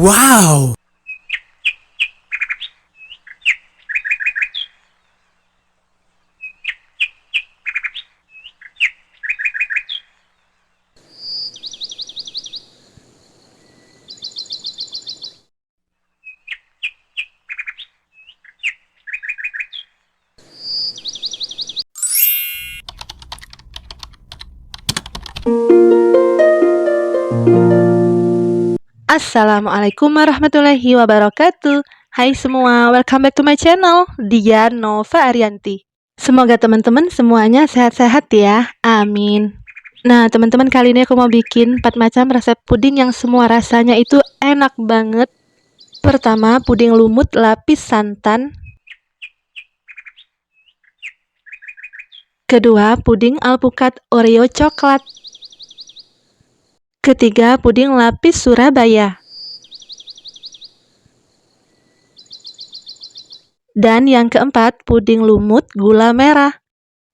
Wow! Assalamualaikum warahmatullahi wabarakatuh. Hai semua, welcome back to my channel, Dian Nova Arianti. Semoga teman-teman semuanya sehat-sehat ya, amin. Nah teman-teman, kali ini aku mau bikin 4 macam resep puding yang semua rasanya itu enak banget. Pertama, puding lumut lapis santan. Kedua, puding alpukat Oreo coklat. Ketiga, puding lapis Surabaya. Dan yang keempat, puding lumut gula merah.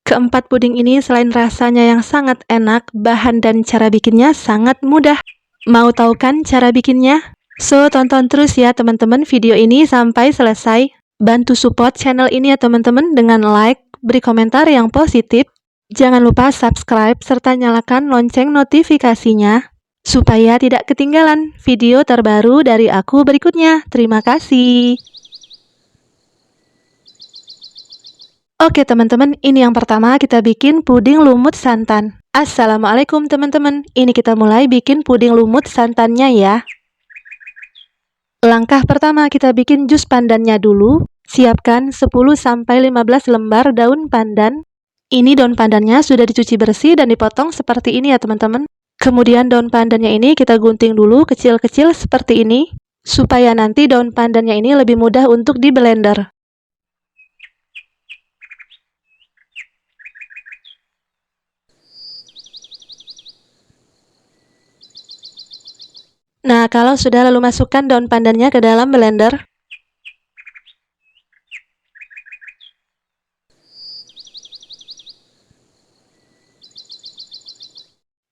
Keempat puding ini selain rasanya yang sangat enak, bahan dan cara bikinnya sangat mudah. Mau tahu kan cara bikinnya? So, tonton terus ya teman-teman video ini sampai selesai. Bantu support channel ini ya teman-teman dengan like, beri komentar yang positif. Jangan lupa subscribe serta nyalakan lonceng notifikasinya supaya tidak ketinggalan video terbaru dari aku berikutnya. Terima kasih. Oke teman-teman, ini yang pertama kita bikin puding lumut santan. Assalamualaikum teman-teman, ini kita mulai bikin puding lumut santannya ya. Langkah pertama kita bikin jus pandannya dulu. Siapkan 10-15 lembar daun pandan. Ini daun pandannya sudah dicuci bersih dan dipotong seperti ini ya teman-teman. Kemudian daun pandannya ini kita gunting dulu kecil-kecil seperti ini, supaya nanti daun pandannya ini lebih mudah untuk di blender. Nah, kalau sudah lalu masukkan daun pandannya ke dalam blender.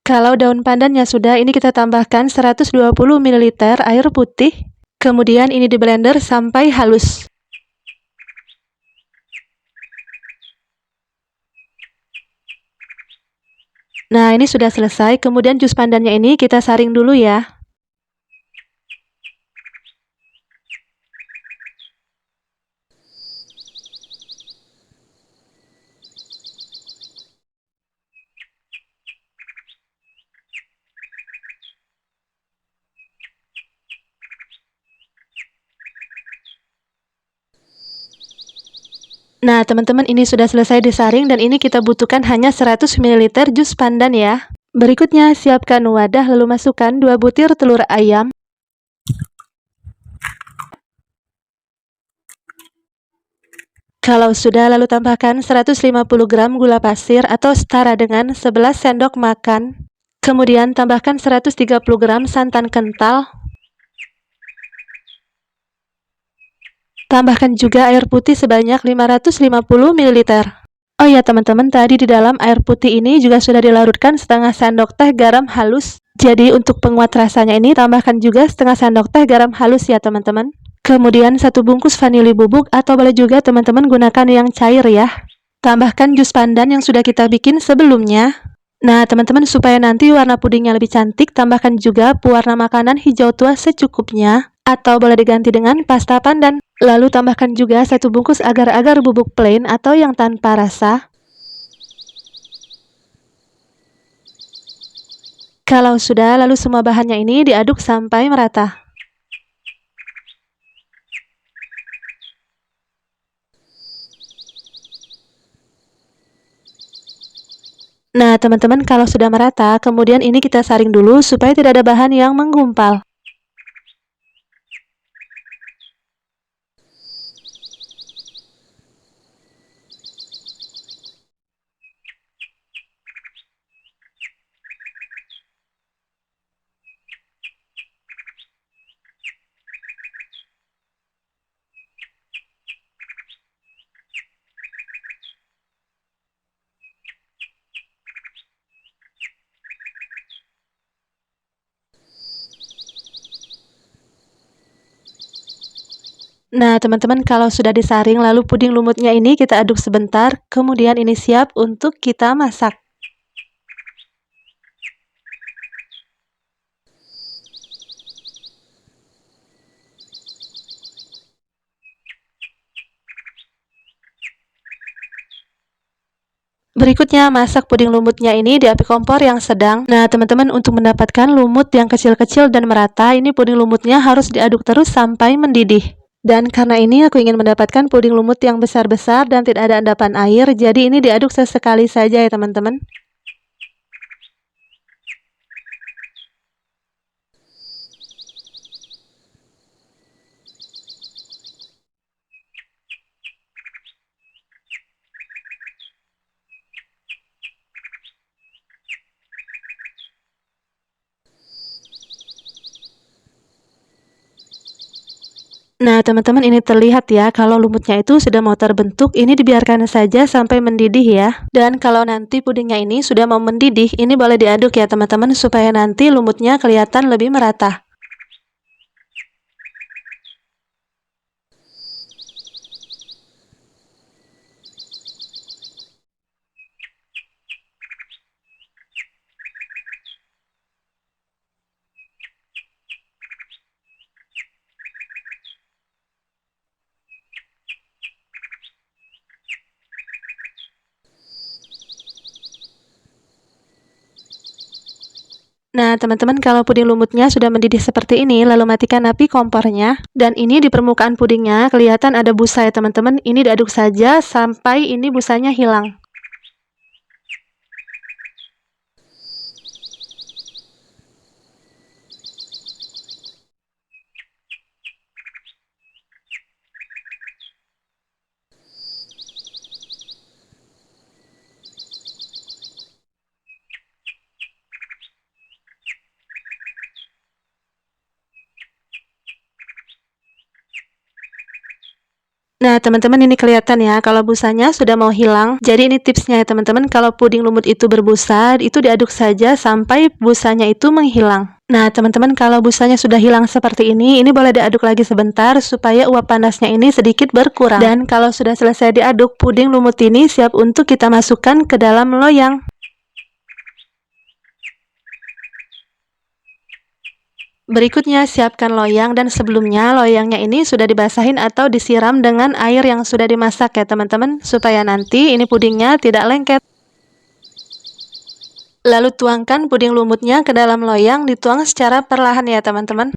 Kalau daun pandannya sudah, ini kita tambahkan 120 ml air putih. Kemudian ini di blender sampai halus. Nah, ini sudah selesai. Kemudian jus pandannya ini kita saring dulu ya. Nah, teman-teman, ini sudah selesai disaring dan ini kita butuhkan hanya 100 ml jus pandan ya. Berikutnya, siapkan wadah lalu masukkan 2 butir telur ayam. Kalau sudah, lalu tambahkan 150 gram gula pasir atau setara dengan 11 sendok makan. Kemudian tambahkan 130 gram santan kental. Tambahkan juga air putih sebanyak 550 ml. Oh ya teman-teman, tadi di dalam air putih ini juga sudah dilarutkan setengah sendok teh garam halus. Jadi untuk penguat rasanya ini tambahkan juga setengah sendok teh garam halus ya teman-teman. Kemudian 1 bungkus vanili bubuk atau boleh juga teman-teman gunakan yang cair ya. Tambahkan jus pandan yang sudah kita bikin sebelumnya. Nah teman-teman, supaya nanti warna pudingnya lebih cantik, tambahkan juga pewarna makanan hijau tua secukupnya. Atau boleh diganti dengan pasta pandan. Lalu tambahkan juga 1 bungkus agar-agar bubuk plain atau yang tanpa rasa. Kalau sudah, lalu semua bahannya ini diaduk sampai merata. Nah teman-teman, kalau sudah merata, kemudian ini kita saring dulu supaya tidak ada bahan yang menggumpal. Nah, teman-teman, kalau sudah disaring lalu puding lumutnya ini kita aduk sebentar, kemudian ini siap untuk kita masak. Berikutnya, masak puding lumutnya ini di api kompor yang sedang. Nah, teman-teman, untuk mendapatkan lumut yang kecil-kecil dan merata, ini puding lumutnya harus diaduk terus sampai mendidih. Dan karena ini aku ingin mendapatkan puding lumut yang besar-besar dan tidak ada endapan air, jadi ini diaduk sesekali saja ya teman-teman. Nah, teman-teman, ini terlihat ya kalau lumutnya itu sudah mau terbentuk, ini dibiarkan saja sampai mendidih ya. Dan kalau nanti pudingnya ini sudah mau mendidih, ini boleh diaduk ya teman-teman supaya nanti lumutnya kelihatan lebih merata. Nah, teman-teman, kalau puding lumutnya sudah mendidih seperti ini, lalu matikan api kompornya. Dan ini di permukaan pudingnya kelihatan ada busa ya teman-teman. Ini diaduk saja sampai ini busanya hilang. Nah, teman-teman, ini kelihatan ya kalau busanya sudah mau hilang. Jadi ini tipsnya ya teman-teman, kalau puding lumut itu berbusa, itu diaduk saja sampai busanya itu menghilang. Nah, teman-teman, kalau busanya sudah hilang seperti ini boleh diaduk lagi sebentar supaya uap panasnya ini sedikit berkurang. Dan kalau sudah selesai diaduk, puding lumut ini siap untuk kita masukkan ke dalam loyang. Berikutnya, siapkan loyang dan sebelumnya loyangnya ini sudah dibasahin atau disiram dengan air yang sudah dimasak ya teman-teman, supaya nanti ini pudingnya tidak lengket. Lalu tuangkan puding lumutnya ke dalam loyang, dituang secara perlahan ya teman-teman.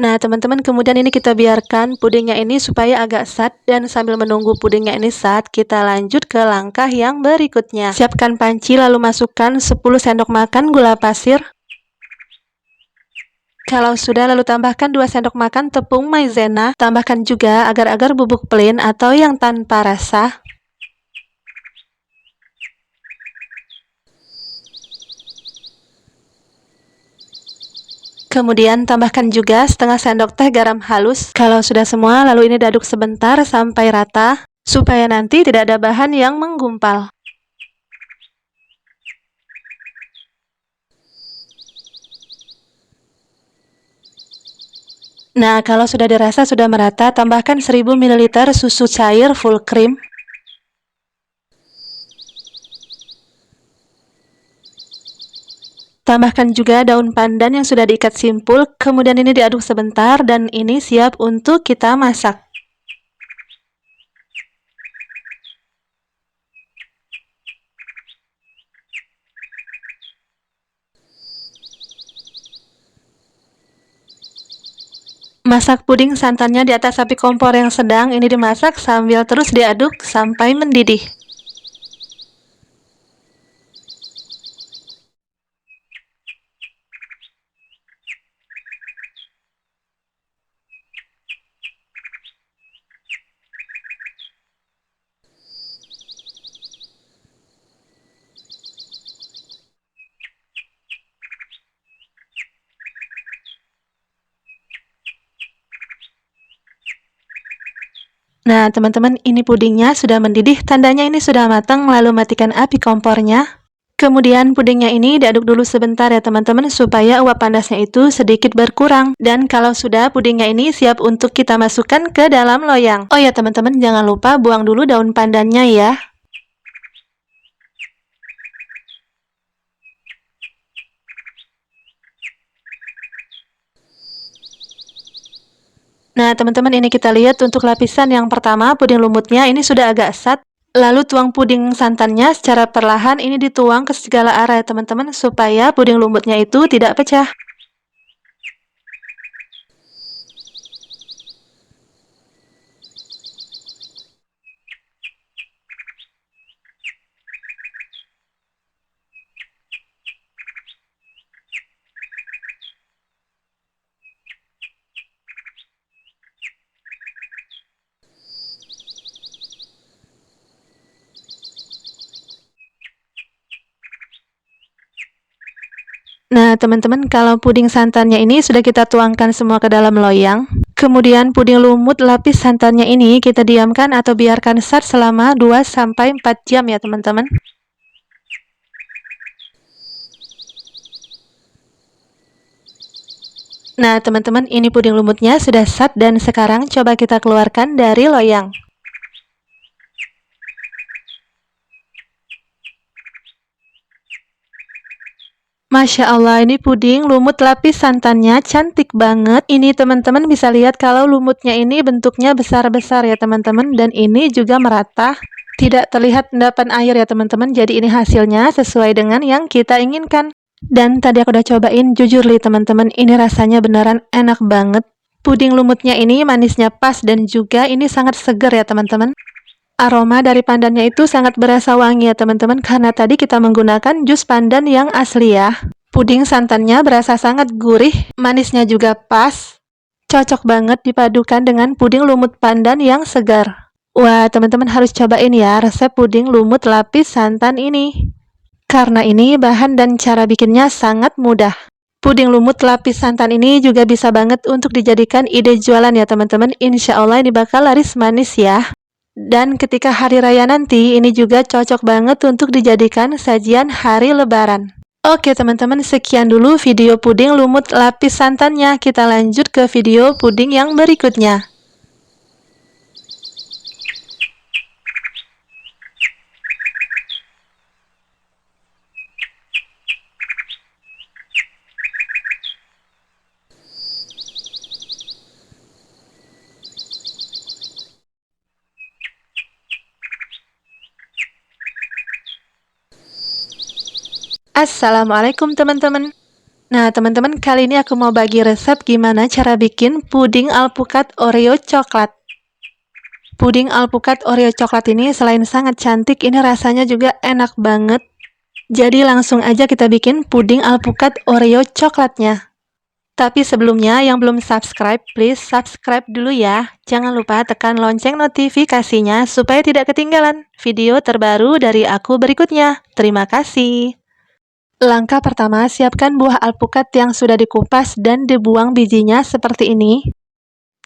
Nah, teman-teman, kemudian ini kita biarkan pudingnya ini supaya agak sat, dan sambil menunggu pudingnya ini sat, kita lanjut ke langkah yang berikutnya. Siapkan panci lalu masukkan 10 sendok makan gula pasir. Kalau sudah, lalu tambahkan 2 sendok makan tepung maizena. Tambahkan juga agar-agar bubuk plain atau yang tanpa rasa. Kemudian tambahkan juga setengah sendok teh garam halus. Kalau sudah semua, lalu ini diaduk sebentar sampai rata, supaya nanti tidak ada bahan yang menggumpal. Nah, kalau sudah dirasa sudah merata, tambahkan 1000 ml susu cair full cream. Tambahkan juga daun pandan yang sudah diikat simpul, kemudian ini diaduk sebentar dan ini siap untuk kita masak. Masak puding santannya di atas api kompor yang sedang, ini dimasak sambil terus diaduk sampai mendidih. Nah, teman-teman, ini pudingnya sudah mendidih, tandanya ini sudah matang, lalu matikan api kompornya. Kemudian pudingnya ini diaduk dulu sebentar ya teman-teman, supaya uap panasnya itu sedikit berkurang. Dan kalau sudah, pudingnya ini siap untuk kita masukkan ke dalam loyang. Oh ya teman-teman, jangan lupa buang dulu daun pandannya ya. Nah, teman-teman, ini kita lihat untuk lapisan yang pertama, puding lumutnya ini sudah agak asat. Lalu tuang puding santannya secara perlahan, ini dituang ke segala arah ya teman-teman, supaya puding lumutnya itu tidak pecah. Nah, teman-teman, kalau puding santannya ini sudah kita tuangkan semua ke dalam loyang. Kemudian puding lumut lapis santannya ini kita diamkan atau biarkan set selama 2-4 jam ya, teman-teman. Nah, teman-teman, ini puding lumutnya sudah set dan sekarang coba kita keluarkan dari loyang. Masya Allah, ini puding lumut lapis santannya cantik banget. Ini teman-teman bisa lihat kalau lumutnya ini bentuknya besar-besar ya teman-teman. Dan ini juga merata. Tidak terlihat endapan air ya teman-teman. Jadi ini hasilnya sesuai dengan yang kita inginkan. Dan tadi aku udah cobain, jujur li teman-teman, ini rasanya beneran enak banget. Puding lumutnya ini manisnya pas dan juga ini sangat seger ya teman-teman. Aroma dari pandannya itu sangat berasa wangi ya teman-teman, karena tadi kita menggunakan jus pandan yang asli ya. Puding santannya berasa sangat gurih, manisnya juga pas. Cocok banget dipadukan dengan puding lumut pandan yang segar. Wah, teman-teman harus cobain ya resep puding lumut lapis santan ini. Karena ini bahan dan cara bikinnya sangat mudah. Puding lumut lapis santan ini juga bisa banget untuk dijadikan ide jualan ya teman-teman. Insya Allah ini bakal laris manis ya. Dan ketika hari raya nanti, ini juga cocok banget untuk dijadikan sajian hari lebaran. Oke teman-teman, sekian dulu video puding lumut lapis santannya. Kita lanjut ke video puding yang berikutnya. Assalamualaikum teman-teman. Nah teman-teman, kali ini aku mau bagi resep gimana cara bikin puding alpukat Oreo coklat. Puding alpukat Oreo coklat ini selain sangat cantik, ini rasanya juga enak banget. Jadi langsung aja kita bikin puding alpukat Oreo coklatnya. Tapi sebelumnya yang belum subscribe, please subscribe dulu ya. Jangan lupa tekan lonceng notifikasinya supaya tidak ketinggalan video terbaru dari aku berikutnya. Terima kasih. Langkah pertama, siapkan buah alpukat yang sudah dikupas dan dibuang bijinya seperti ini.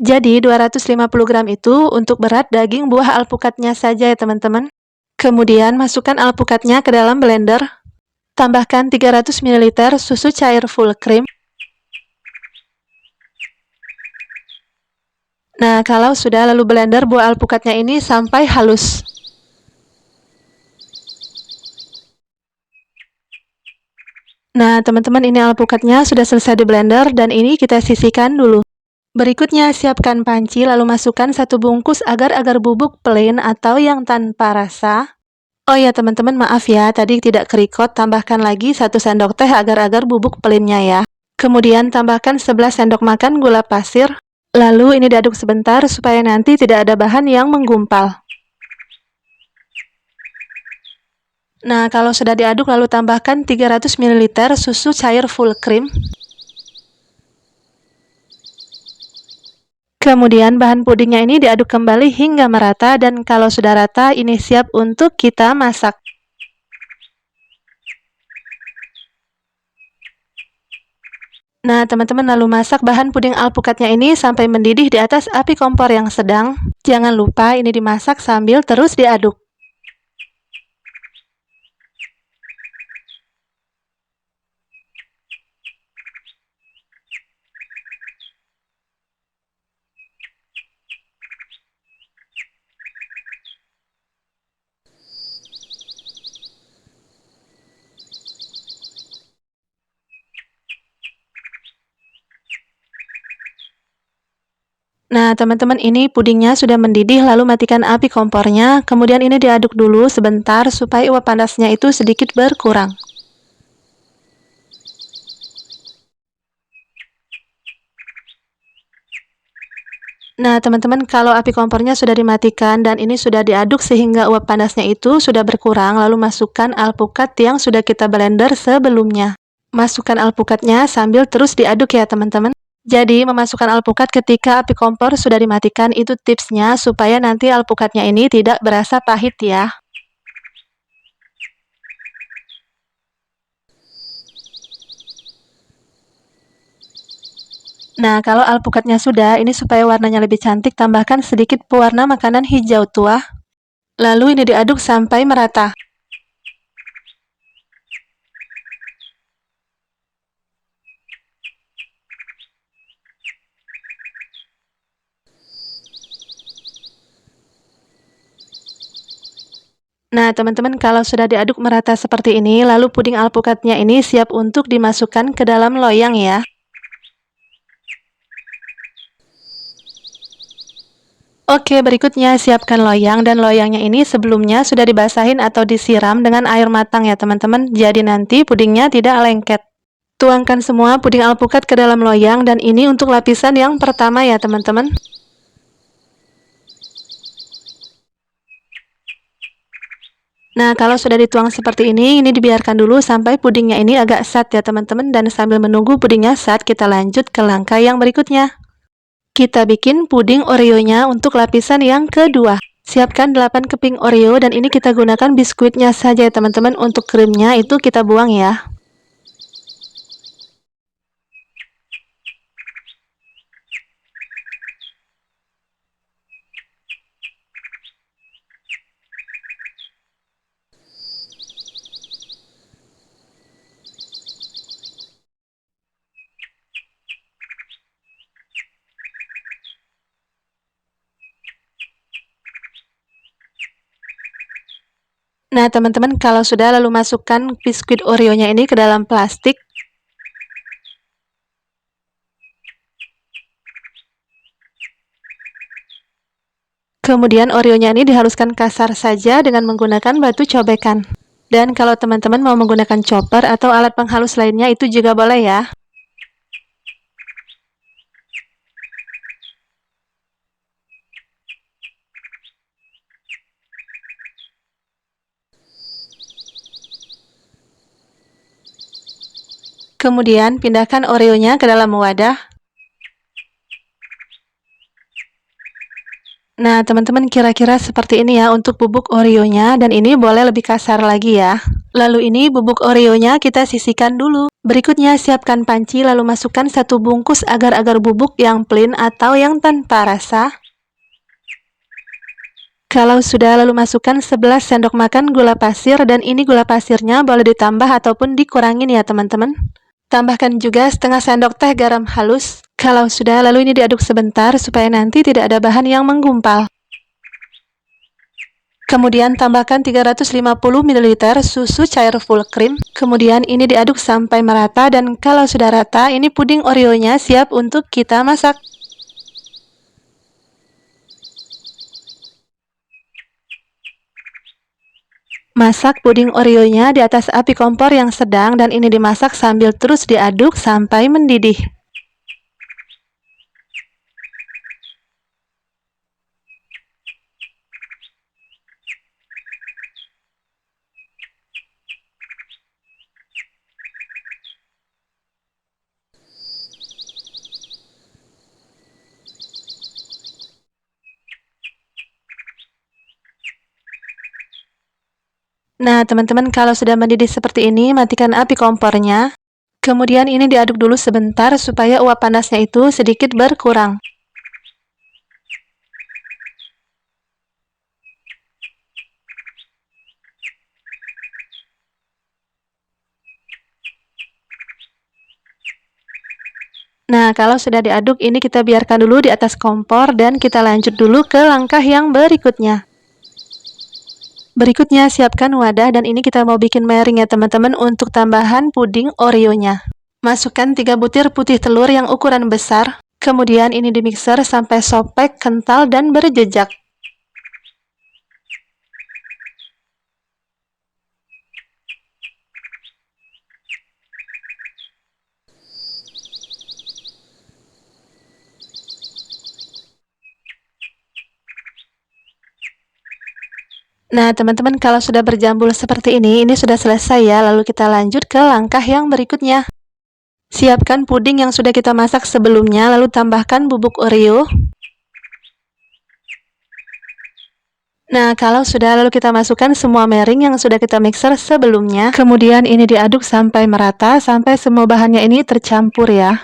Jadi 250 gram itu untuk berat daging buah alpukatnya saja ya teman-teman. Kemudian masukkan alpukatnya ke dalam blender. Tambahkan 300 ml susu cair full cream. Nah, kalau sudah, lalu blender buah alpukatnya ini sampai halus. Nah, teman-teman, ini alpukatnya sudah selesai di blender dan ini kita sisihkan dulu. Berikutnya, siapkan panci lalu masukkan 1 bungkus agar-agar bubuk plain atau yang tanpa rasa. Oh ya teman-teman, maaf ya, tadi tidak kerikot, tambahkan lagi 1 sendok teh agar-agar bubuk plainnya ya. Kemudian tambahkan 11 sendok makan gula pasir. Lalu ini diaduk sebentar supaya nanti tidak ada bahan yang menggumpal. Nah, kalau sudah diaduk lalu tambahkan 300 ml susu cair full cream. Kemudian bahan pudingnya ini diaduk kembali hingga merata dan kalau sudah rata ini siap untuk kita masak. Nah, teman-teman lalu masak bahan puding alpukatnya ini sampai mendidih di atas api kompor yang sedang. Jangan lupa ini dimasak sambil terus diaduk. Nah, teman-teman, ini pudingnya sudah mendidih, lalu matikan api kompornya. Kemudian ini diaduk dulu sebentar supaya uap panasnya itu sedikit berkurang. Nah, teman-teman, kalau api kompornya sudah dimatikan dan ini sudah diaduk sehingga uap panasnya itu sudah berkurang, lalu masukkan alpukat yang sudah kita blender sebelumnya. Masukkan alpukatnya sambil terus diaduk ya, teman-teman. Jadi, memasukkan alpukat ketika api kompor sudah dimatikan itu tipsnya supaya nanti alpukatnya ini tidak berasa pahit ya. Nah, kalau alpukatnya sudah, ini supaya warnanya lebih cantik, tambahkan sedikit pewarna makanan hijau tua. Lalu ini diaduk sampai merata. Nah, teman-teman, kalau sudah diaduk merata seperti ini, lalu puding alpukatnya ini siap untuk dimasukkan ke dalam loyang ya. Oke, berikutnya siapkan loyang, dan loyangnya ini sebelumnya sudah dibasahin atau disiram dengan air matang ya, teman-teman. Jadi nanti pudingnya tidak lengket. Tuangkan semua puding alpukat ke dalam loyang, dan ini untuk lapisan yang pertama ya, teman-teman. Nah, kalau sudah dituang seperti ini dibiarkan dulu sampai pudingnya ini agak sat ya, teman-teman. Dan sambil menunggu pudingnya sat, kita lanjut ke langkah yang berikutnya. Kita bikin puding Oreo-nya untuk lapisan yang kedua. Siapkan 8 keping Oreo, dan ini kita gunakan biskuitnya saja ya, teman-teman. Untuk krimnya itu kita buang ya. Nah, teman-teman, kalau sudah, lalu masukkan biskuit Oreo-nya ini ke dalam plastik. Kemudian Oreo-nya ini dihaluskan kasar saja dengan menggunakan batu cobekan. Dan kalau teman-teman mau menggunakan chopper atau alat penghalus lainnya itu juga boleh ya. Kemudian pindahkan Oreo-nya ke dalam wadah. Nah, teman-teman, kira-kira seperti ini ya untuk bubuk Oreo-nya, dan ini boleh lebih kasar lagi ya. Lalu ini bubuk Oreo-nya kita sisihkan dulu. Berikutnya siapkan panci, lalu masukkan 1 bungkus agar-agar bubuk yang plain atau yang tanpa rasa. Kalau sudah, lalu masukkan 11 sendok makan gula pasir, dan ini gula pasirnya boleh ditambah ataupun dikurangin ya, teman-teman. Tambahkan juga setengah sendok teh garam halus. Kalau sudah, lalu ini diaduk sebentar supaya nanti tidak ada bahan yang menggumpal. Kemudian tambahkan 350 ml susu cair full cream. Kemudian ini diaduk sampai merata, dan kalau sudah rata, ini puding Oreo-nya siap untuk kita masak. Masak puding Oreo-nya di atas api kompor yang sedang, dan ini dimasak sambil terus diaduk sampai mendidih. Nah, teman-teman, kalau sudah mendidih seperti ini, matikan api kompornya. Kemudian ini diaduk dulu sebentar supaya uap panasnya itu sedikit berkurang. Nah, kalau sudah diaduk, ini kita biarkan dulu di atas kompor dan kita lanjut dulu ke langkah yang berikutnya. Berikutnya, siapkan wadah dan ini kita mau bikin mering ya teman-teman untuk tambahan puding Oreo-nya. Masukkan 3 butir putih telur yang ukuran besar, kemudian ini dimixer sampai sopek, kental, dan berjejak. Nah, teman-teman, kalau sudah berjambul seperti ini sudah selesai ya. Lalu kita lanjut ke langkah yang berikutnya. Siapkan puding yang sudah kita masak sebelumnya, lalu tambahkan bubuk Oreo. Nah, kalau sudah, lalu kita masukkan semua mering yang sudah kita mixer sebelumnya. Kemudian ini diaduk sampai merata, sampai semua bahannya ini tercampur ya.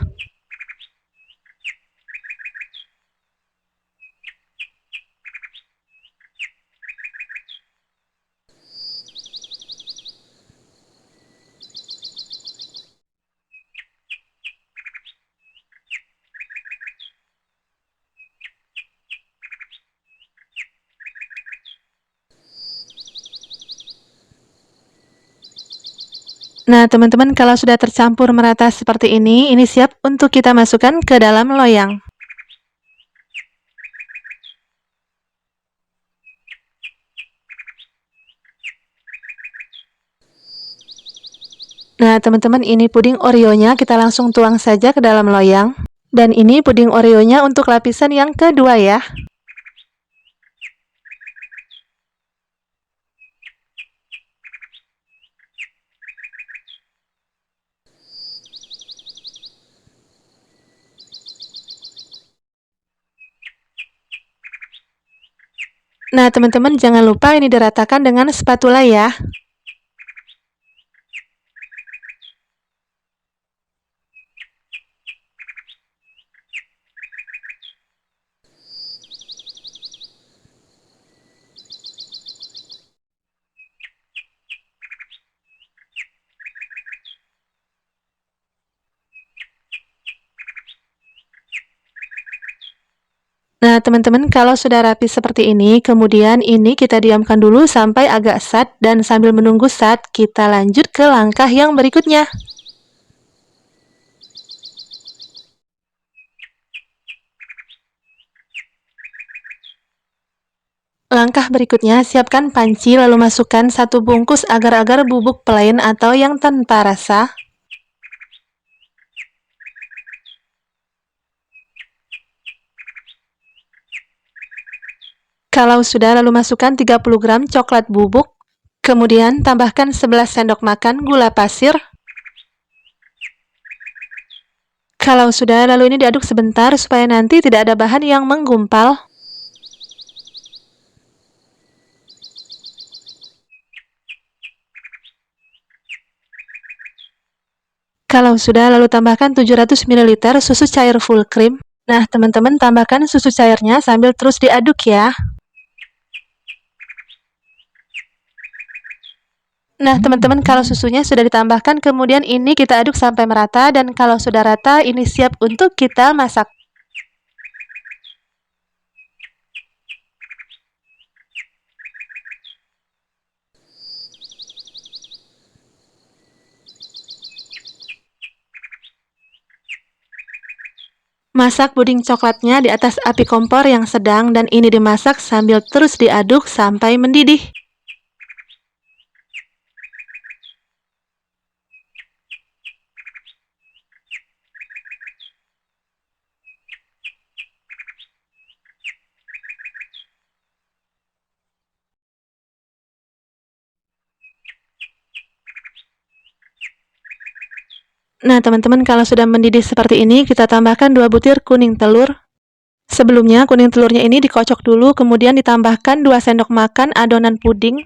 Nah, teman-teman, kalau sudah tercampur merata seperti ini siap untuk kita masukkan ke dalam loyang. Nah, teman-teman, ini puding Oreo-nya kita langsung tuang saja ke dalam loyang. Dan ini puding Oreo-nya untuk lapisan yang kedua ya. Nah, teman-teman, jangan lupa ini diratakan dengan spatula ya. Nah, teman-teman, kalau sudah rapi seperti ini, kemudian ini kita diamkan dulu sampai agak set, dan sambil menunggu set, kita lanjut ke langkah yang berikutnya. Langkah berikutnya, siapkan panci lalu masukkan 1 bungkus agar-agar bubuk plain atau yang tanpa rasa. Kalau sudah, lalu masukkan 30 gram coklat bubuk, kemudian tambahkan 11 sendok makan gula pasir. Kalau sudah, lalu ini diaduk sebentar supaya nanti tidak ada bahan yang menggumpal. Kalau sudah, lalu tambahkan 700 ml susu cair full cream. Nah, teman-teman, tambahkan susu cairnya sambil terus diaduk ya. Nah, teman-teman, kalau susunya sudah ditambahkan, kemudian ini kita aduk sampai merata, dan kalau sudah rata, ini siap untuk kita masak. Masak puding coklatnya di atas api kompor yang sedang, dan ini dimasak sambil terus diaduk sampai mendidih. Nah, teman-teman, kalau sudah mendidih seperti ini, kita tambahkan 2 butir kuning telur. Sebelumnya, kuning telurnya ini dikocok dulu, kemudian ditambahkan 2 sendok makan adonan puding.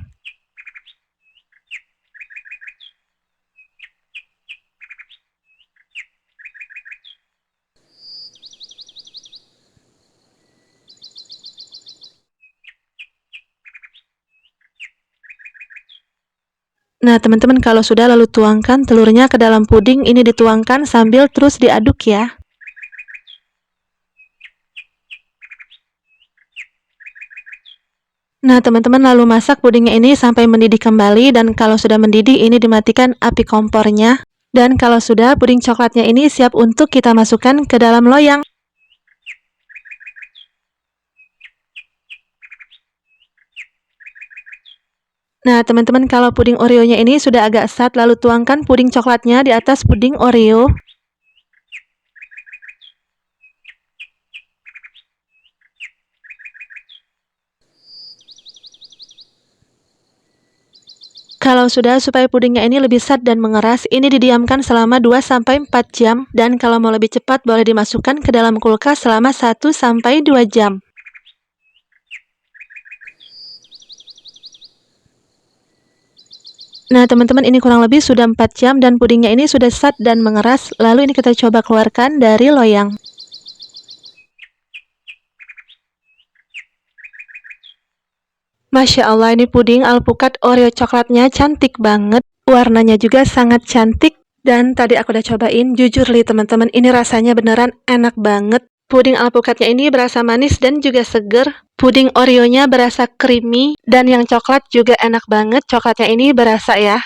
Nah, teman-teman kalau sudah lalu tuangkan telurnya ke dalam puding, ini dituangkan sambil terus diaduk ya. Nah, teman-teman lalu masak pudingnya ini sampai mendidih kembali, dan kalau sudah mendidih ini dimatikan api kompornya. Dan kalau sudah, puding coklatnya ini siap untuk kita masukkan ke dalam loyang. Nah, teman-teman kalau puding Oreo-nya ini sudah agak asat, lalu tuangkan puding coklatnya di atas puding Oreo. Kalau sudah, supaya pudingnya ini lebih set dan mengeras, ini didiamkan selama 2-4 jam, dan kalau mau lebih cepat boleh dimasukkan ke dalam kulkas selama 1-2 jam. Nah, teman-teman ini kurang lebih sudah 4 jam dan pudingnya ini sudah set dan mengeras. Lalu ini kita coba keluarkan dari loyang. Masya Allah, ini puding alpukat Oreo coklatnya cantik banget. Warnanya juga sangat cantik. Dan tadi aku udah cobain, jujur li teman-teman, ini rasanya beneran enak banget. Puding alpukatnya ini berasa manis dan juga seger. Puding Oreo-nya berasa creamy. Dan yang coklat juga enak banget, coklatnya ini berasa ya.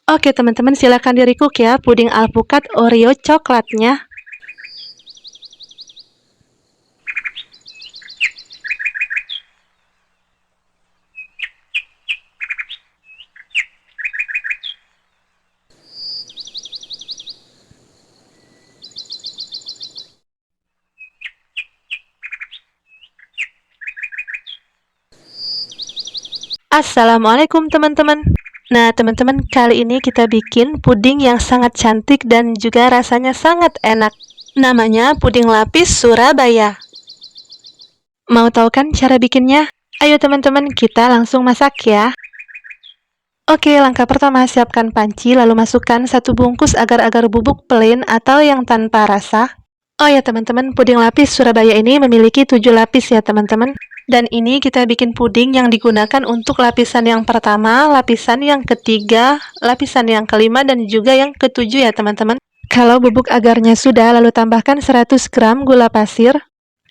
Oke teman-teman, silakan di-recook ya puding alpukat Oreo coklatnya. Assalamualaikum teman-teman. Nah teman-teman, kali ini kita bikin puding yang sangat cantik dan juga rasanya sangat enak. Namanya puding lapis Surabaya. Mau tahu kan cara bikinnya? Ayo teman-teman, kita langsung masak ya. Oke, langkah pertama siapkan panci, lalu masukkan 1 bungkus agar-agar bubuk plain atau yang tanpa rasa. Oh ya teman-teman, puding lapis Surabaya ini memiliki 7 lapis ya teman-teman. Dan ini kita bikin puding yang digunakan untuk lapisan yang pertama, lapisan yang ketiga, lapisan yang kelima, dan juga yang ketujuh ya teman-teman. Kalau bubuk agarnya sudah, lalu tambahkan 100 gram gula pasir.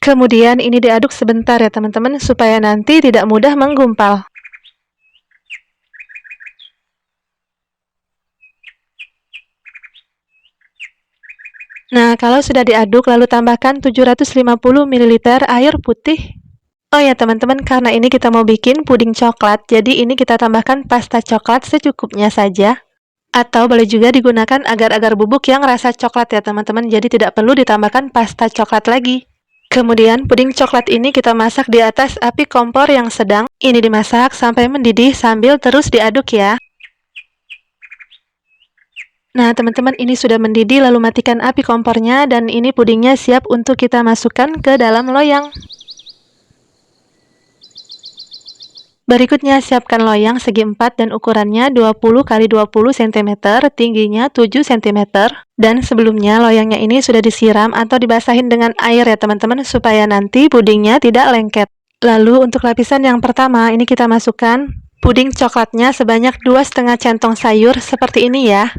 Kemudian ini diaduk sebentar ya teman-teman, supaya nanti tidak mudah menggumpal. Nah, kalau sudah diaduk, lalu tambahkan 750 ml air putih. Oh ya teman-teman, karena ini kita mau bikin puding coklat, jadi ini kita tambahkan pasta coklat secukupnya saja. Atau boleh juga digunakan agar-agar bubuk yang rasa coklat ya teman-teman, jadi tidak perlu ditambahkan pasta coklat lagi. Kemudian puding coklat ini kita masak di atas api kompor yang sedang. Ini dimasak sampai mendidih sambil terus diaduk ya. Nah teman-teman, ini sudah mendidih, lalu matikan api kompornya, dan ini pudingnya siap untuk kita masukkan ke dalam loyang. Berikutnya siapkan loyang segi 4 dan ukurannya 20 x 20 cm, tingginya 7 cm. Dan sebelumnya loyangnya ini sudah disiram atau dibasahin dengan air ya teman-teman, supaya nanti pudingnya tidak lengket. Lalu untuk lapisan yang pertama, ini kita masukkan puding coklatnya sebanyak 2,5 centong sayur seperti ini ya.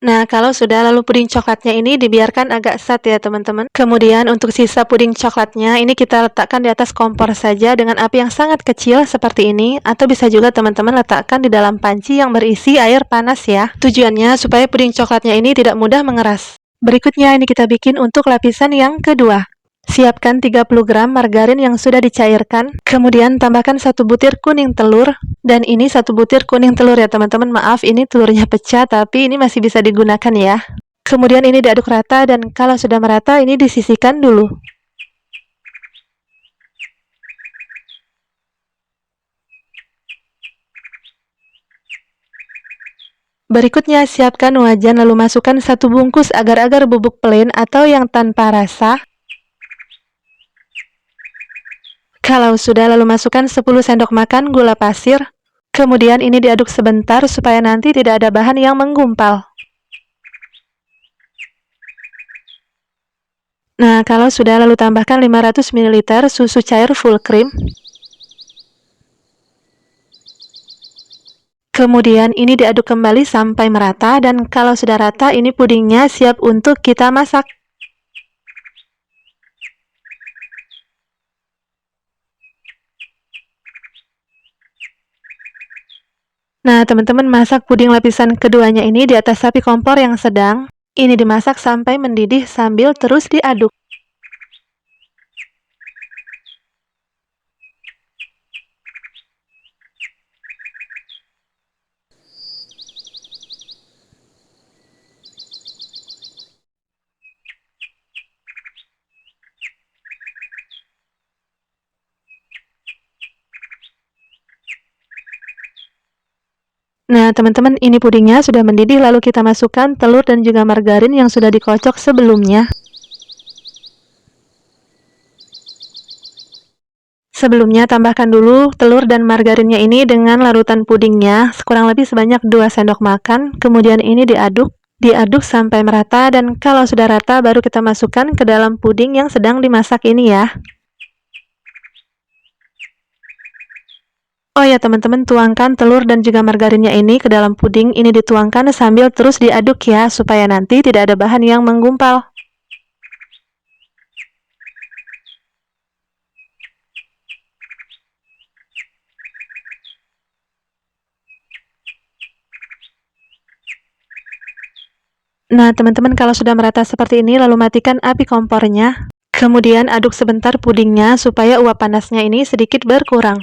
Nah, kalau sudah, lalu puding coklatnya ini dibiarkan agak set ya teman-teman. Kemudian untuk sisa puding coklatnya ini kita letakkan di atas kompor saja dengan api yang sangat kecil seperti ini. Atau bisa juga teman-teman letakkan di dalam panci yang berisi air panas ya. Tujuannya supaya puding coklatnya ini tidak mudah mengeras. Berikutnya ini kita bikin untuk lapisan yang kedua. Siapkan 30 gram margarin yang sudah dicairkan, kemudian tambahkan 1 butir kuning telur, dan ini 1 butir kuning telur ya teman-teman, maaf ini telurnya pecah tapi ini masih bisa digunakan ya. Kemudian ini diaduk rata, dan kalau sudah merata ini disisihkan dulu. Berikutnya siapkan wajan, lalu masukkan 1 bungkus agar-agar bubuk plain atau yang tanpa rasa. Kalau sudah, lalu masukkan 10 sendok makan gula pasir. Kemudian ini diaduk sebentar supaya nanti tidak ada bahan yang menggumpal. Nah, kalau sudah lalu tambahkan 500 ml susu cair full cream. Kemudian ini diaduk kembali sampai merata dan kalau sudah rata ini pudingnya siap untuk kita masak. Nah, teman-teman masak puding lapisan keduanya ini di atas api kompor yang sedang. Ini dimasak sampai mendidih sambil terus diaduk. Nah, teman-teman, ini pudingnya sudah mendidih, lalu kita masukkan telur dan juga margarin yang sudah dikocok sebelumnya. Sebelumnya, tambahkan dulu telur dan margarinnya ini dengan larutan pudingnya, kurang lebih sebanyak 2 sendok makan. Kemudian ini diaduk sampai merata dan kalau sudah rata baru kita masukkan ke dalam puding yang sedang dimasak ini ya. Oh ya teman-teman, tuangkan telur dan juga margarinnya ini ke dalam puding. Ini dituangkan sambil terus diaduk ya, supaya nanti tidak ada bahan yang menggumpal. Nah teman-teman, kalau sudah merata seperti ini lalu matikan api kompornya. Kemudian aduk sebentar pudingnya supaya uap panasnya ini sedikit berkurang.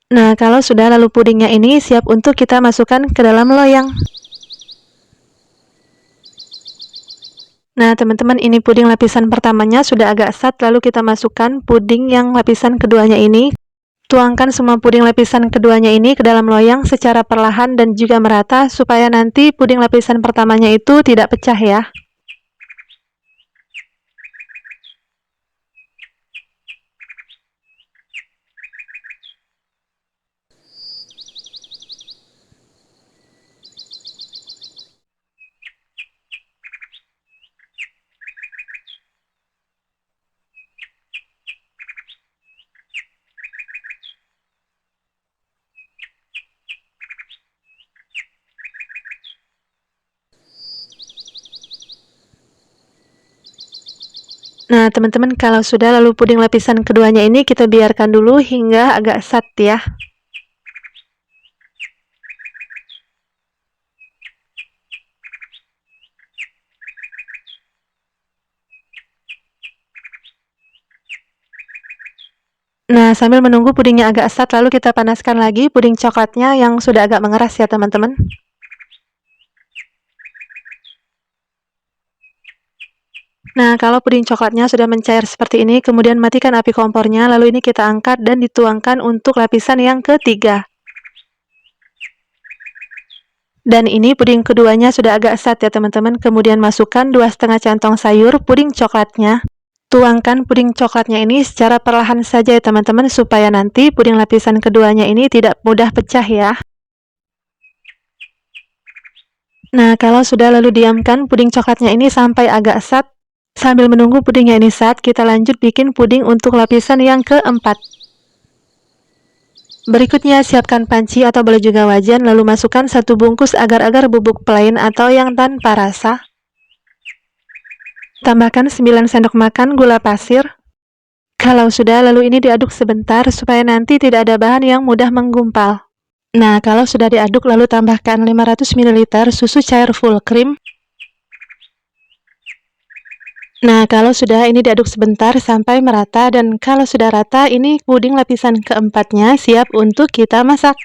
Nah, kalau sudah lalu pudingnya ini siap untuk kita masukkan ke dalam loyang. Nah, teman-teman, ini puding lapisan pertamanya sudah agak sat, lalu kita masukkan puding yang lapisan keduanya ini. Tuangkan semua puding lapisan keduanya ini ke dalam loyang secara perlahan dan juga merata supaya nanti puding lapisan pertamanya itu tidak pecah ya. Nah, teman-teman, kalau sudah lalu puding lapisan keduanya ini kita biarkan dulu hingga agak sat ya. Nah, sambil menunggu pudingnya agak sat, lalu kita panaskan lagi puding coklatnya yang sudah agak mengeras ya, teman-teman. Nah, kalau puding coklatnya sudah mencair seperti ini, kemudian matikan api kompornya, lalu ini kita angkat dan dituangkan untuk lapisan yang ketiga. Dan ini puding keduanya sudah agak sat ya, teman-teman. Kemudian masukkan 2,5 centong sayur puding coklatnya. Tuangkan puding coklatnya ini secara perlahan saja ya teman-teman, supaya nanti puding lapisan keduanya ini tidak mudah pecah ya. Nah, kalau sudah lalu diamkan puding coklatnya ini sampai agak sat. Sambil menunggu pudingnya ini sat, kita lanjut bikin puding untuk lapisan yang keempat. Berikutnya siapkan panci atau boleh juga wajan, lalu masukkan 1 bungkus agar-agar bubuk plain atau yang tanpa rasa. Tambahkan 9 sendok makan gula pasir. Kalau sudah, lalu ini diaduk sebentar supaya nanti tidak ada bahan yang mudah menggumpal. Nah, kalau sudah diaduk, lalu tambahkan 500 ml susu cair full cream. Nah, kalau sudah ini diaduk sebentar sampai merata dan kalau sudah rata, ini puding lapisan keempatnya siap untuk kita masak.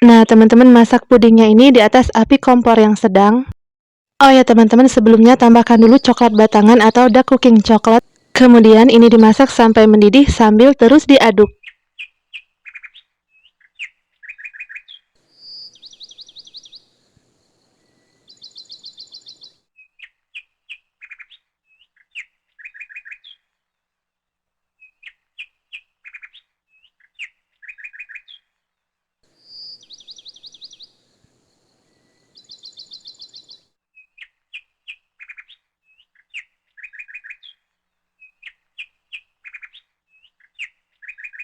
Nah, teman-teman masak pudingnya ini di atas api kompor yang sedang. Oh ya teman-teman, sebelumnya tambahkan dulu coklat batangan atau dark cooking coklat. Kemudian ini dimasak sampai mendidih sambil terus diaduk.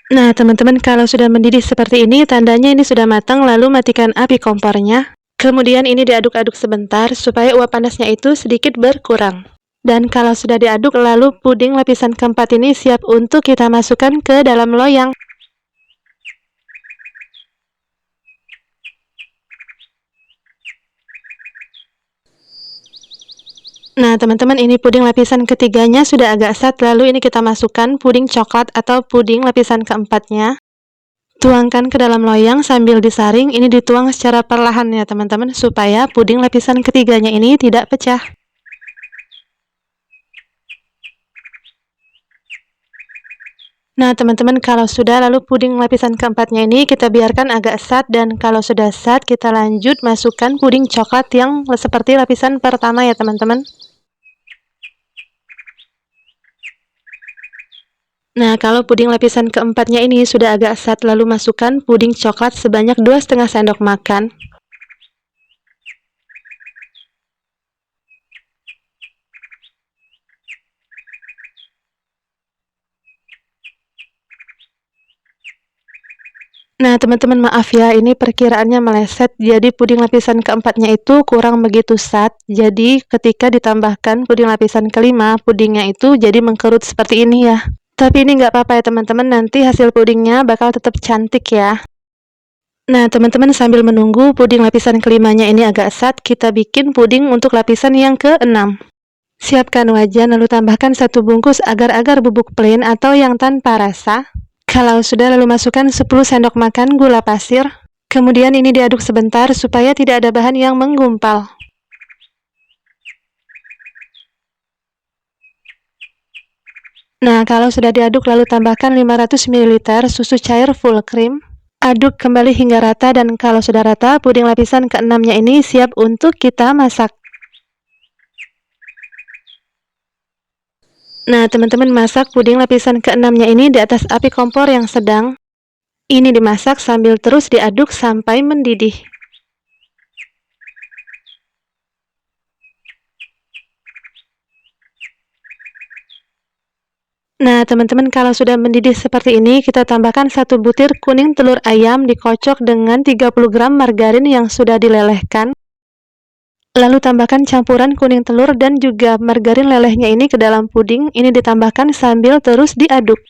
Nah, teman-teman, kalau sudah mendidih seperti ini, tandanya ini sudah matang, lalu matikan api kompornya. Kemudian ini diaduk-aduk sebentar supaya uap panasnya itu sedikit berkurang. Dan kalau sudah diaduk, lalu puding lapisan keempat ini siap untuk kita masukkan ke dalam loyang. Nah, teman-teman, ini puding lapisan ketiganya sudah agak set, lalu ini kita masukkan puding coklat atau puding lapisan keempatnya. Tuangkan ke dalam loyang sambil disaring, ini dituang secara perlahan ya teman-teman, supaya puding lapisan ketiganya ini tidak pecah. Nah, teman-teman, kalau sudah, lalu puding lapisan keempatnya ini kita biarkan agak set, dan kalau sudah set, kita lanjut masukkan puding coklat yang seperti lapisan pertama ya teman-teman. Nah, kalau puding lapisan keempatnya ini sudah agak set, lalu masukkan puding coklat sebanyak 2,5 sendok makan. Nah, teman-teman, maaf ya, ini perkiraannya meleset, jadi puding lapisan keempatnya itu kurang begitu set, jadi ketika ditambahkan puding lapisan kelima, pudingnya itu jadi mengkerut seperti ini ya. Tapi ini nggak apa-apa ya teman-teman, nanti hasil pudingnya bakal tetap cantik ya. Nah, teman-teman, sambil menunggu puding lapisan kelimanya ini agak set, kita bikin puding untuk lapisan yang keenam. Siapkan wajan, lalu tambahkan 1 bungkus agar-agar bubuk plain atau yang tanpa rasa. Kalau sudah, lalu masukkan 10 sendok makan gula pasir. Kemudian ini diaduk sebentar supaya tidak ada bahan yang menggumpal. Nah, kalau sudah diaduk, lalu tambahkan 500 ml susu cair full cream. Aduk kembali hingga rata, dan kalau sudah rata, puding lapisan keenamnya ini siap untuk kita masak. Nah, teman-teman, masak puding lapisan keenamnya ini di atas api kompor yang sedang. Ini dimasak sambil terus diaduk sampai mendidih. Nah, teman-teman, kalau sudah mendidih seperti ini, kita tambahkan 1 butir kuning telur ayam dikocok dengan 30 gram margarin yang sudah dilelehkan. Lalu tambahkan campuran kuning telur dan juga margarin lelehnya ini ke dalam puding, ini ditambahkan sambil terus diaduk.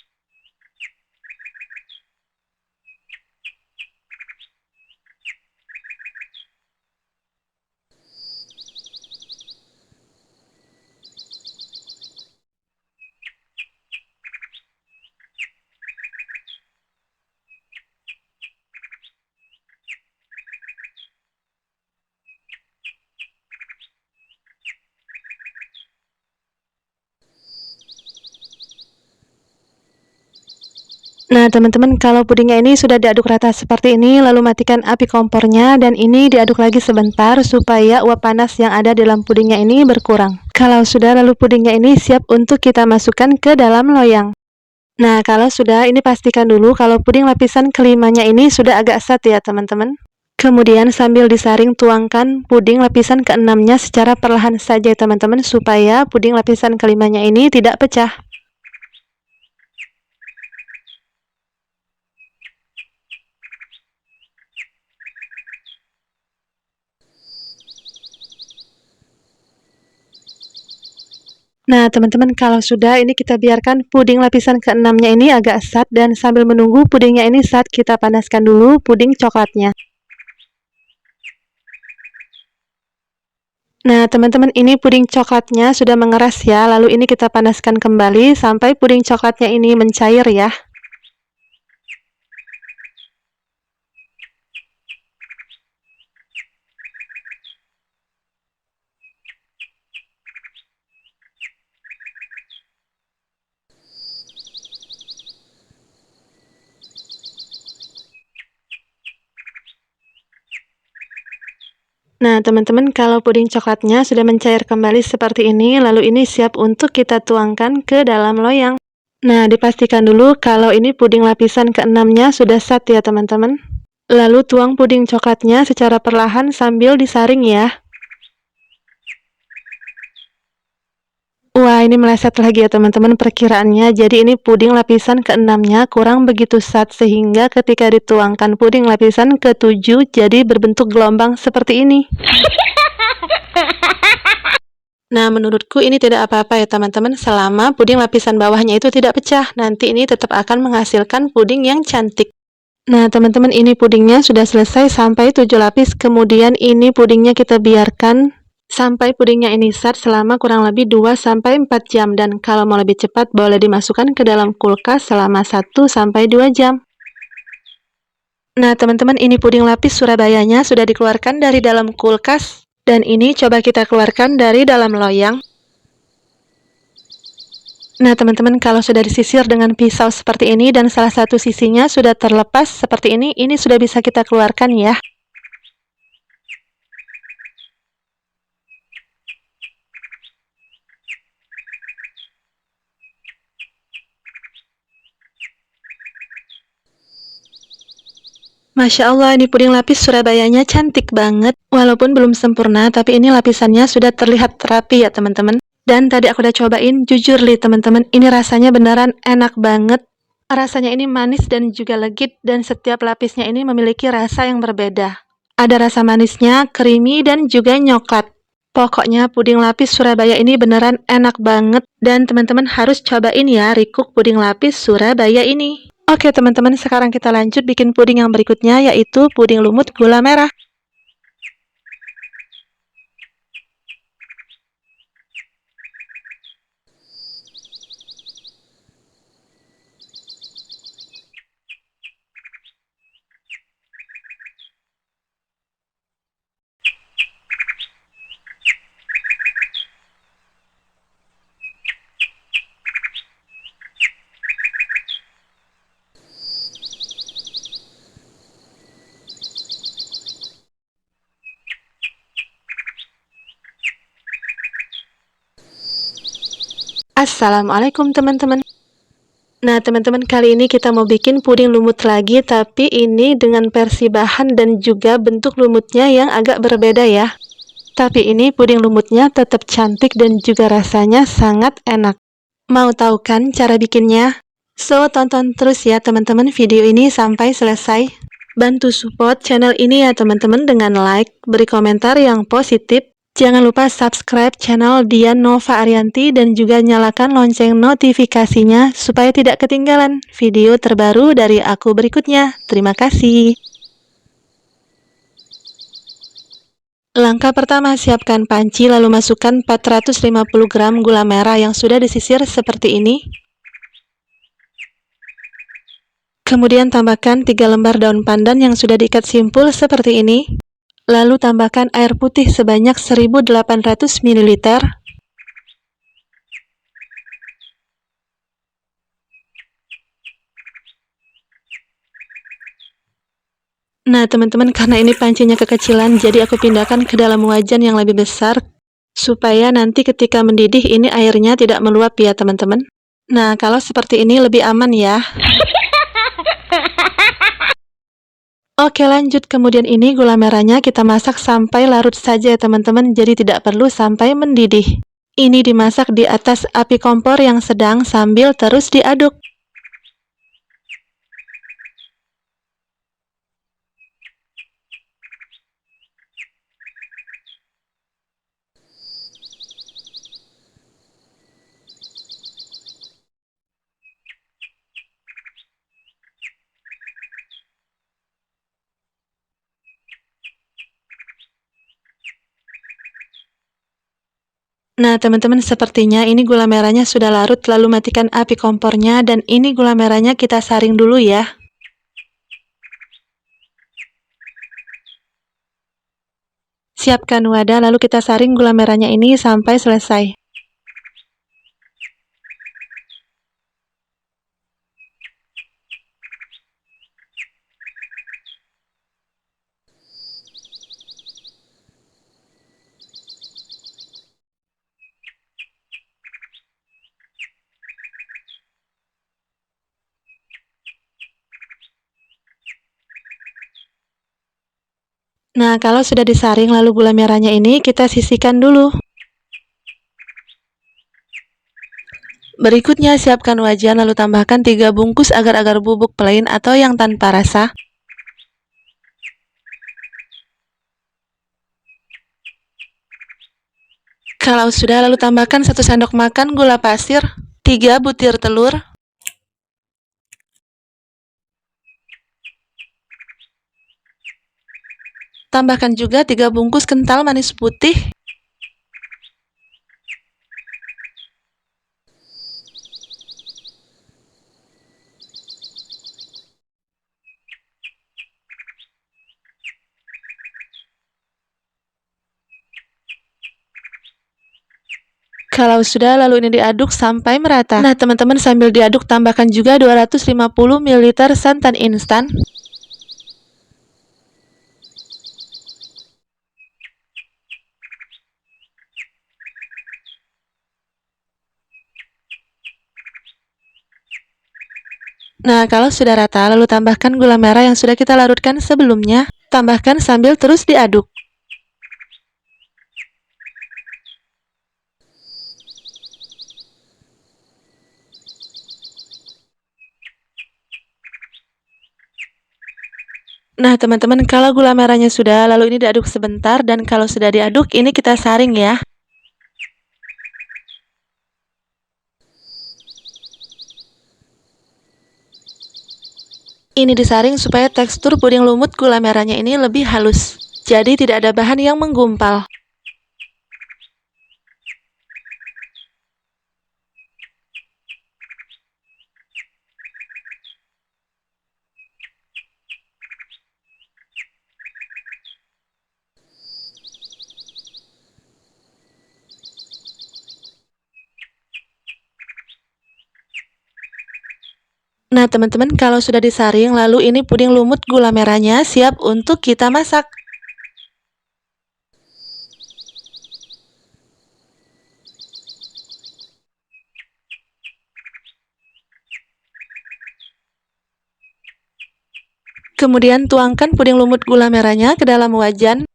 Nah, teman-teman, kalau pudingnya ini sudah diaduk rata seperti ini, lalu matikan api kompornya, dan ini diaduk lagi sebentar supaya uap panas yang ada dalam pudingnya ini berkurang. Kalau sudah, lalu pudingnya ini siap untuk kita masukkan ke dalam loyang. Nah, kalau sudah, ini pastikan dulu kalau puding lapisan kelimanya ini sudah agak set ya teman-teman. Kemudian sambil disaring, tuangkan puding lapisan keenamnya secara perlahan saja teman-teman, supaya puding lapisan kelimanya ini tidak pecah. Nah, teman-teman, kalau sudah, ini kita biarkan puding lapisan keenamnya ini agak set, dan sambil menunggu pudingnya ini set, kita panaskan dulu puding coklatnya. Nah, teman-teman, ini puding coklatnya sudah mengeras ya, lalu ini kita panaskan kembali sampai puding coklatnya ini mencair ya. Nah, teman-teman, kalau puding coklatnya sudah mencair kembali seperti ini, lalu ini siap untuk kita tuangkan ke dalam loyang. Nah, dipastikan dulu kalau ini puding lapisan keenamnya sudah set ya teman-teman. Lalu tuang puding coklatnya secara perlahan sambil disaring ya. Wah, Wah, ini meleset lagi ya teman-teman perkiraannya. Jadi ini puding lapisan ke-6-nya kurang begitu sat sehingga ketika dituangkan puding lapisan ke-7 jadi berbentuk gelombang seperti ini. Nah, menurutku ini tidak apa-apa ya teman-teman, selama puding lapisan bawahnya itu tidak pecah. Nanti ini tetap akan menghasilkan puding yang cantik. Nah, teman-teman, ini pudingnya sudah selesai sampai 7 lapis. Kemudian ini pudingnya kita biarkan sampai pudingnya ini set selama kurang lebih 2-4 jam. Dan kalau mau lebih cepat boleh dimasukkan ke dalam kulkas selama 1-2 jam. Nah, teman-teman, ini puding lapis Surabayanya sudah dikeluarkan dari dalam kulkas. Dan ini coba kita keluarkan dari dalam loyang. Nah, teman-teman, kalau sudah disisir dengan pisau seperti ini dan salah satu sisinya sudah terlepas seperti ini sudah bisa kita keluarkan ya. Masya Allah, ini puding lapis Surabayanya cantik banget. Walaupun belum sempurna, tapi ini lapisannya sudah terlihat rapi ya teman-teman. Dan tadi aku udah cobain, jujur li teman-teman, ini rasanya beneran enak banget. Rasanya ini manis dan juga legit, dan setiap lapisnya ini memiliki rasa yang berbeda. Ada rasa manisnya, creamy, dan juga nyoklat. Pokoknya puding lapis Surabaya ini beneran enak banget, dan teman-teman harus cobain ya recook puding lapis Surabaya ini. Oke teman-teman, sekarang kita lanjut bikin puding yang berikutnya, yaitu puding lumut gula merah. Assalamualaikum teman-teman. Nah teman-teman, kali ini kita mau bikin puding lumut lagi, tapi ini dengan versi bahan dan juga bentuk lumutnya yang agak berbeda ya. Tapi ini puding lumutnya tetap cantik dan juga rasanya sangat enak. Mau tahu kan cara bikinnya? So, tonton terus ya teman-teman video ini sampai selesai. Bantu support channel ini ya teman-teman dengan like, beri komentar yang positif. Jangan lupa subscribe channel Dian Nova Arianti dan juga nyalakan lonceng notifikasinya supaya tidak ketinggalan video terbaru dari aku berikutnya. Terima kasih. Langkah pertama, siapkan panci lalu masukkan 450 gram gula merah yang sudah disisir seperti ini. Kemudian tambahkan 3 lembar daun pandan yang sudah diikat simpul seperti ini. Lalu tambahkan air putih sebanyak 1800 ml. Nah teman-teman, karena ini pancinya kekecilan, jadi aku pindahkan ke dalam wajan yang lebih besar, supaya nanti ketika mendidih ini airnya tidak meluap ya teman-teman. Nah kalau seperti ini lebih aman ya. Oke lanjut, kemudian ini gula merahnya kita masak sampai larut saja ya teman-teman, jadi tidak perlu sampai mendidih. Ini dimasak di atas api kompor yang sedang sambil terus diaduk. Nah teman-teman, sepertinya ini gula merahnya sudah larut, lalu matikan api kompornya dan ini gula merahnya kita saring dulu ya. Siapkan wadah lalu kita saring gula merahnya ini sampai selesai. Nah, kalau sudah disaring lalu gula merahnya ini kita sisihkan dulu. Berikutnya siapkan wajan lalu tambahkan 3 bungkus agar-agar bubuk plain atau yang tanpa rasa. Kalau sudah, lalu tambahkan 1 sendok makan gula pasir, 3 butir telur, tambahkan juga 3 bungkus kental manis putih, kalau sudah, lalu ini diaduk sampai merata. Nah, teman-teman, sambil diaduk tambahkan juga 250 ml santan instan. Nah, kalau sudah rata, lalu tambahkan gula merah yang sudah kita larutkan sebelumnya. Tambahkan sambil terus diaduk. Nah, teman-teman, kalau gula merahnya sudah, lalu ini diaduk sebentar, dan kalau sudah diaduk, ini kita saring ya. Ini disaring supaya tekstur puding lumut gula merahnya ini lebih halus. Jadi tidak ada bahan yang menggumpal. Nah, teman-teman, kalau sudah disaring, lalu ini puding lumut gula merahnya siap untuk kita masak. Kemudian tuangkan puding lumut gula merahnya ke dalam wajan.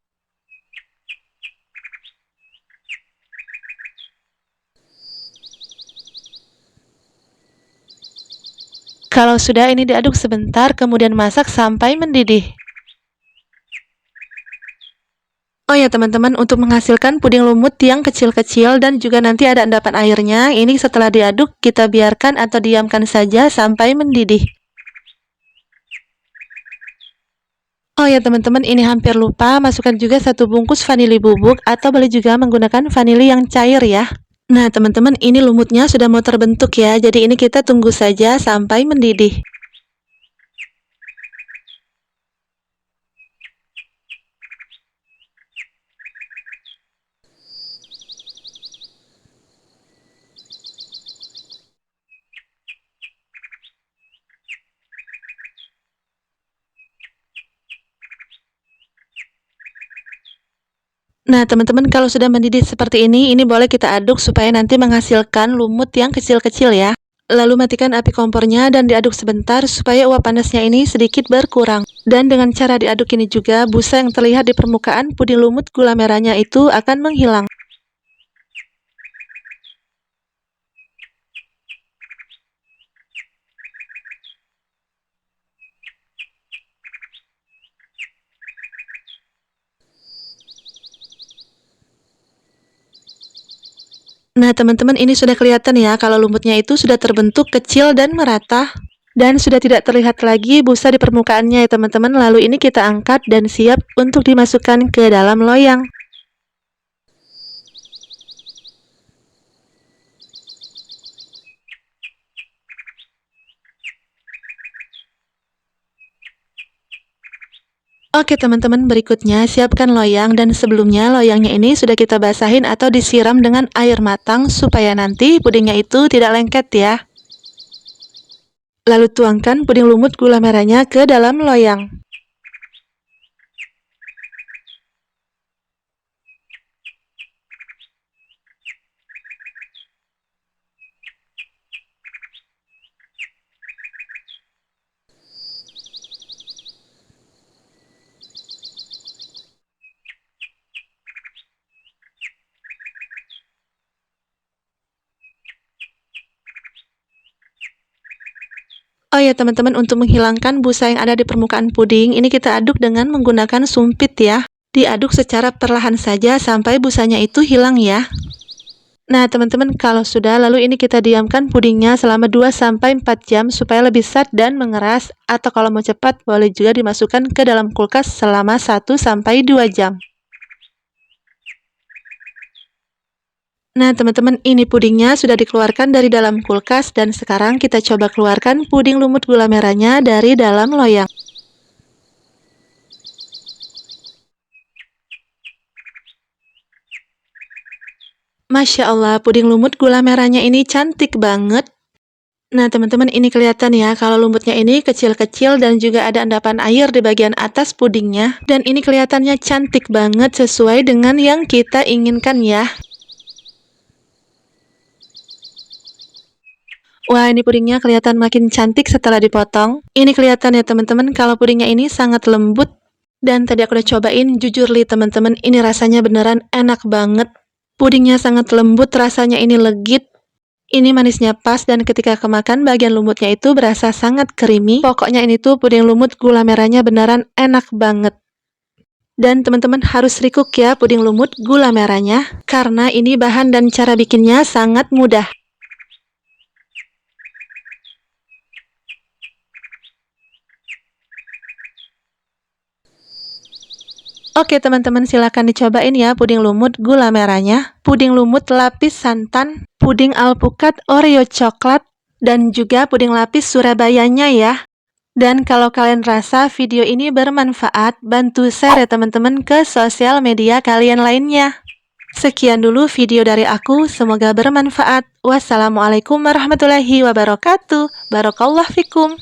Kalau sudah, ini diaduk sebentar, kemudian masak sampai mendidih. Oh ya teman-teman, untuk menghasilkan puding lumut yang kecil-kecil dan juga nanti ada endapan airnya, ini setelah diaduk kita biarkan atau diamkan saja sampai mendidih. Oh ya teman-teman, ini hampir lupa, masukkan juga 1 bungkus vanili bubuk atau boleh juga menggunakan vanili yang cair ya. Nah teman-teman, ini lumutnya sudah mau terbentuk ya, jadi ini kita tunggu saja sampai mendidih. Nah teman-teman, kalau sudah mendidih seperti ini boleh kita aduk supaya nanti menghasilkan lumut yang kecil-kecil ya. Lalu matikan api kompornya dan diaduk sebentar supaya uap panasnya ini sedikit berkurang. Dan dengan cara diaduk ini juga, busa yang terlihat di permukaan puding lumut gula merahnya itu akan menghilang. Nah teman-teman, ini sudah kelihatan ya kalau lumutnya itu sudah terbentuk kecil dan merata. Dan sudah tidak terlihat lagi busa di permukaannya ya teman-teman. Lalu ini kita angkat dan siap untuk dimasukkan ke dalam loyang. Oke teman-teman, berikutnya siapkan loyang dan sebelumnya loyangnya ini sudah kita basahin atau disiram dengan air matang supaya nanti pudingnya itu tidak lengket ya. Lalu tuangkan puding lumut gula merahnya ke dalam loyang. ya teman-teman, untuk menghilangkan busa yang ada di permukaan puding, ini kita aduk dengan menggunakan sumpit ya. Diaduk secara perlahan saja sampai busanya itu hilang ya. Nah teman-teman, kalau sudah, lalu ini kita diamkan pudingnya selama 2-4 jam supaya lebih set dan mengeras, atau kalau mau cepat boleh juga dimasukkan ke dalam kulkas selama 1-2 jam. Nah teman-teman, ini pudingnya sudah dikeluarkan dari dalam kulkas dan sekarang kita coba keluarkan puding lumut gula merahnya dari dalam loyang. Masya Allah, puding lumut gula merahnya ini cantik banget. Nah teman-teman, ini kelihatan ya kalau lumutnya ini kecil-kecil dan juga ada endapan air di bagian atas pudingnya. Dan ini kelihatannya cantik banget sesuai dengan yang kita inginkan ya. Wah, ini pudingnya kelihatan makin cantik setelah dipotong. Ini kelihatan ya teman-teman kalau pudingnya ini sangat lembut. Dan tadi aku udah cobain, jujur li teman-teman, ini rasanya beneran enak banget. Pudingnya sangat lembut, rasanya ini legit. Ini manisnya pas dan ketika kemakan bagian lumutnya itu berasa sangat creamy. Pokoknya ini tuh puding lumut gula merahnya beneran enak banget. Dan teman-teman harus rikuk ya puding lumut gula merahnya, karena ini bahan dan cara bikinnya sangat mudah. Oke teman-teman, silakan dicobain ya puding lumut gula merahnya, puding lumut lapis santan, puding alpukat Oreo coklat, dan juga puding lapis Surabayanya ya. Dan kalau kalian rasa video ini bermanfaat, bantu share ya teman-teman ke sosial media kalian lainnya. Sekian dulu video dari aku, semoga bermanfaat. Wassalamualaikum warahmatullahi wabarakatuh. Barakallah fikum.